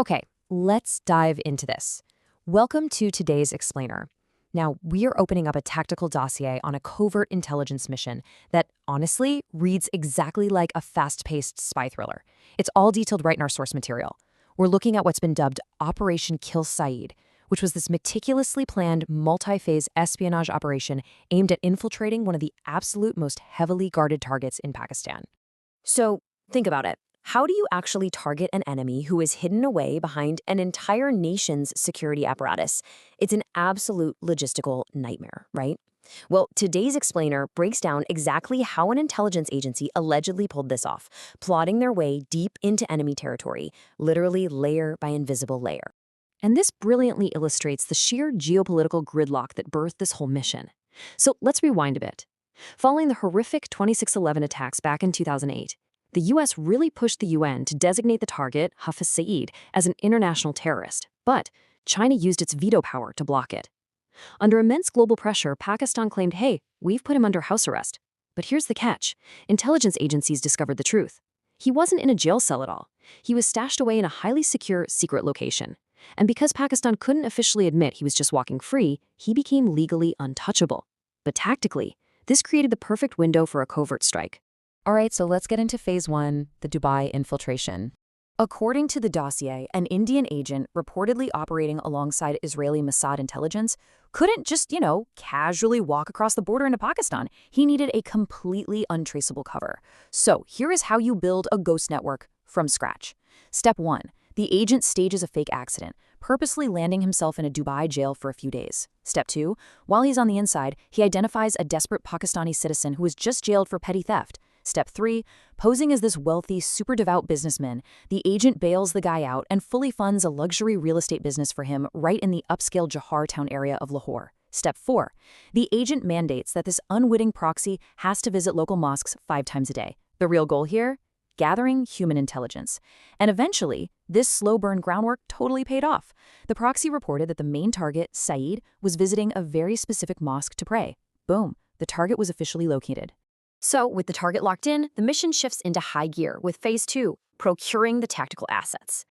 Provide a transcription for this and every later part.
Okay, let's dive into this. Welcome to today's explainer. Now, we are opening up a tactical dossier on a covert intelligence mission that honestly reads exactly like a fast-paced spy thriller. It's all detailed right in our source material. We're looking at what's been dubbed Operation Kill Saeed, which was this meticulously planned multi-phase espionage operation aimed at infiltrating one of the absolute most heavily guarded targets in Pakistan. So, think about it. How do you actually target an enemy who is hidden away behind an entire nation's security apparatus? It's an absolute logistical nightmare, right? Well, today's explainer breaks down exactly how an intelligence agency allegedly pulled this off, plotting their way deep into enemy territory, literally layer by invisible layer. And this brilliantly illustrates the sheer geopolitical gridlock that birthed this whole mission. So let's rewind a bit. Following the horrific 2611 attacks back in 2008, the U.S. really pushed the UN to designate the target, Hafiz Saeed, as an international terrorist, but China used its veto power to block it. Under immense global pressure, Pakistan claimed, hey, we've put him under house arrest. But here's the catch. Intelligence agencies discovered the truth. He wasn't in a jail cell at all. He was stashed away in a highly secure, secret location. And because Pakistan couldn't officially admit he was just walking free, he became legally untouchable. But tactically, this created the perfect window for a covert strike. All right, so let's get into phase one, the Dubai infiltration. According to the dossier, an Indian agent reportedly operating alongside Israeli Mossad intelligence couldn't just, casually walk across the border into Pakistan. He needed a completely untraceable cover. So here is how you build a ghost network from scratch. Step one, the agent stages a fake accident, purposely landing himself in a Dubai jail for a few days. Step two, while he's on the inside, he identifies a desperate Pakistani citizen who was just jailed for petty theft. Step three, posing as this wealthy, super devout businessman, the agent bails the guy out and fully funds a luxury real estate business for him right in the upscale Johar town area of Lahore. Step four, the agent mandates that this unwitting proxy has to visit local mosques 5 times a day. The real goal here? Gathering human intelligence. And eventually, this slow-burn groundwork totally paid off. The proxy reported that the main target, Saeed, was visiting a very specific mosque to pray. Boom, the target was officially located. So, with the target locked in, the mission shifts into high gear with phase two, procuring the tactical assets.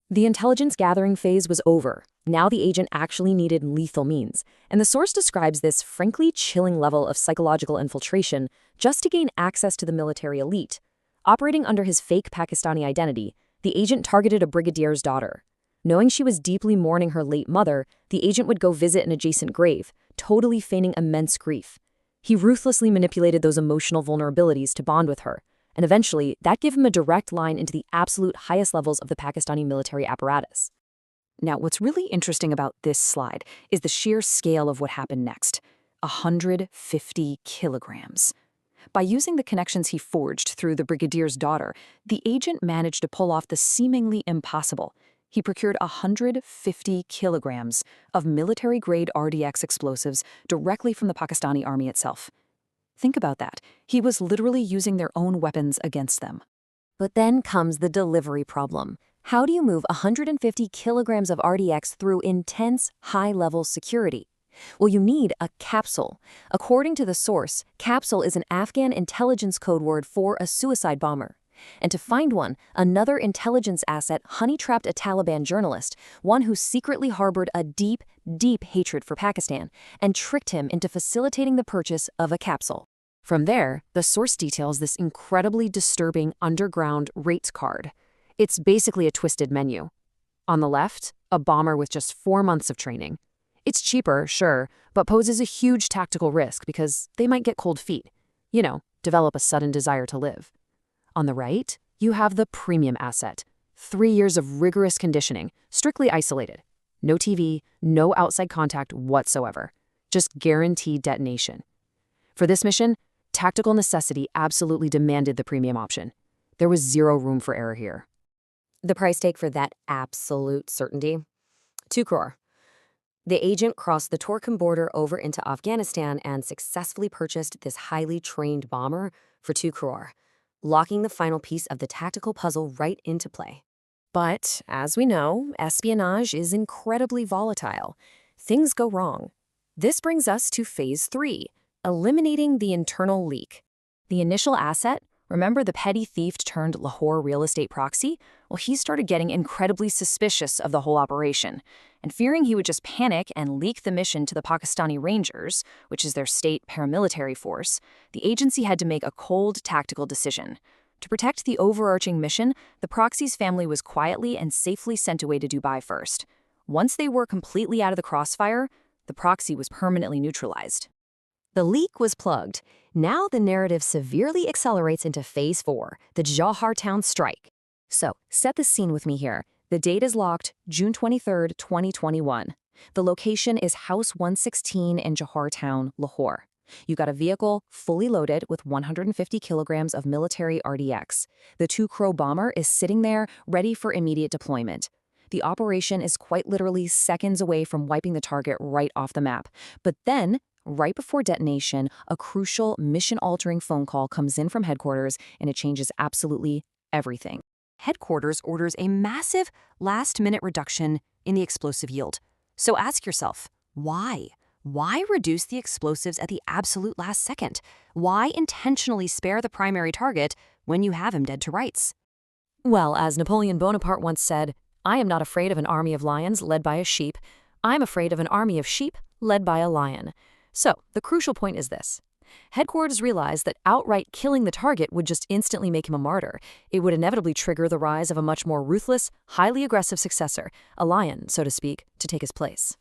The intelligence gathering phase was over. Now the agent actually needed lethal means, and the source describes this frankly chilling level of psychological infiltration just to gain access to the military elite. Operating under his fake Pakistani identity, the agent targeted a brigadier's daughter. Knowing she was deeply mourning her late mother, the agent would go visit an adjacent grave, totally feigning immense grief. He ruthlessly manipulated those emotional vulnerabilities to bond with her, and eventually, that gave him a direct line into the absolute highest levels of the Pakistani military apparatus. Now, what's really interesting about this slide is the sheer scale of what happened next. 150 kilograms. By using the connections he forged through the brigadier's daughter, the agent managed to pull off the seemingly impossible. He procured 150 kilograms of military-grade RDX explosives directly from the Pakistani army itself. Think about that. He was literally using their own weapons against them. But then comes the delivery problem. How do you move 150 kilograms of RDX through intense, high-level security? Well, you need a capsule. According to the source, capsule is an Afghan intelligence code word for a suicide bomber. And to find one, another intelligence asset honey-trapped a Taliban journalist, one who secretly harbored a deep, deep hatred for Pakistan, and tricked him into facilitating the purchase of a capsule. From there, the source details this incredibly disturbing underground rates card. It's basically a twisted menu. On the left, a bomber with just 4 months of training. It's cheaper, sure, but poses a huge tactical risk because they might get cold feet. Develop a sudden desire to live. On the right, you have the premium asset. 3 years of rigorous conditioning, strictly isolated. No TV, no outside contact whatsoever. Just guaranteed detonation. For this mission, tactical necessity absolutely demanded the premium option. There was zero room for error here. The price tag for that absolute certainty? 2 crore. The agent crossed the Turkmen border over into Afghanistan and successfully purchased this highly trained bomber for 2 crore. Locking the final piece of the tactical puzzle right into play. But, as we know, espionage is incredibly volatile. Things go wrong. This brings us to phase 3, eliminating the internal leak. The initial asset, Remember the petty thief turned Lahore real estate proxy? Well, he started getting incredibly suspicious of the whole operation. And fearing he would just panic and leak the mission to the Pakistani Rangers, which is their state paramilitary force, the agency had to make a cold, tactical decision. To protect the overarching mission, the proxy's family was quietly and safely sent away to Dubai first. Once they were completely out of the crossfire, the proxy was permanently neutralized. The leak was plugged. Now the narrative severely accelerates into Phase 4, the Johar Town strike. So, set the scene with me here. The date is locked, June 23, 2021. The location is House 116 in Johar Town, Lahore. You got a vehicle fully loaded with 150 kilograms of military RDX. The Two-Crow bomber is sitting there, ready for immediate deployment. The operation is quite literally seconds away from wiping the target right off the map. But then, right before detonation, a crucial, mission-altering phone call comes in from headquarters, and it changes absolutely everything. Headquarters orders a massive, last-minute reduction in the explosive yield. So ask yourself, why? Why reduce the explosives at the absolute last second? Why intentionally spare the primary target when you have him dead to rights? Well, as Napoleon Bonaparte once said, "I am not afraid of an army of lions led by a sheep. I'm afraid of an army of sheep led by a lion." So, the crucial point is this. Headquarters realized that outright killing the target would just instantly make him a martyr. It would inevitably trigger the rise of a much more ruthless, highly aggressive successor, a lion, so to speak, to take his place.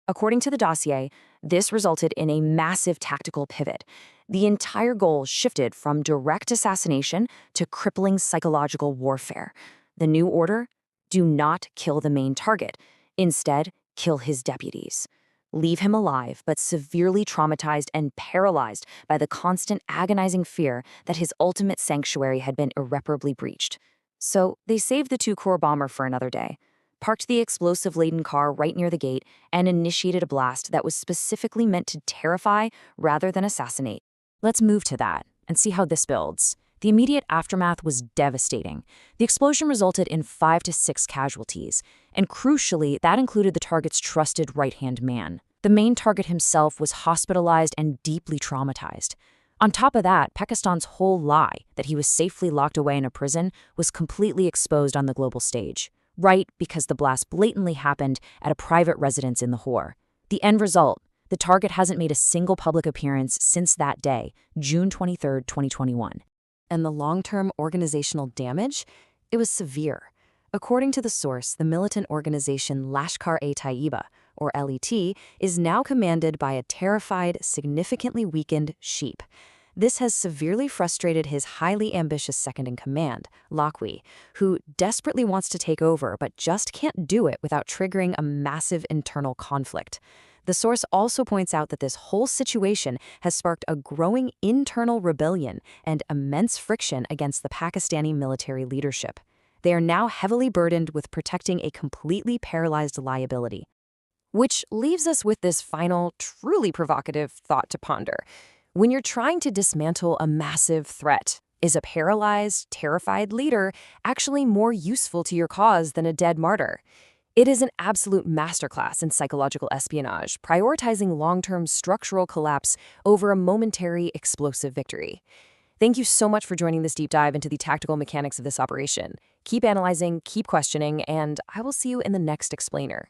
According to the dossier, this resulted in a massive tactical pivot. The entire goal shifted from direct assassination to crippling psychological warfare. The new order? Do not kill the main target. Instead, kill his deputies. Leave him alive, but severely traumatized and paralyzed by the constant agonizing fear that his ultimate sanctuary had been irreparably breached. So they saved the Two-Crow bomber for another day, parked the explosive-laden car right near the gate, and initiated a blast that was specifically meant to terrify rather than assassinate. Let's move to that and see how this builds. The immediate aftermath was devastating. The explosion resulted in 5 to 6 casualties, and crucially, that included the target's trusted right-hand man. The main target himself was hospitalized and deeply traumatized. On top of that, Pakistan's whole lie that he was safely locked away in a prison was completely exposed on the global stage. Right, because the blast blatantly happened at a private residence in Lahore. The end result, the target hasn't made a single public appearance since that day, June 23, 2021. And the long-term organizational damage? It was severe. According to the source, the militant organization Lashkar-e-Taiba, or LET, is now commanded by a terrified, significantly weakened sheep. This has severely frustrated his highly ambitious second-in-command, Laqui, who desperately wants to take over but just can't do it without triggering a massive internal conflict. The source also points out that this whole situation has sparked a growing internal rebellion and immense friction against the Pakistani military leadership. They are now heavily burdened with protecting a completely paralyzed liability. Which leaves us with this final, truly provocative thought to ponder. When you're trying to dismantle a massive threat, is a paralyzed, terrified leader actually more useful to your cause than a dead martyr? It is an absolute masterclass in psychological espionage, prioritizing long-term structural collapse over a momentary explosive victory. Thank you so much for joining this deep dive into the tactical mechanics of this operation. Keep analyzing, keep questioning, and I will see you in the next explainer.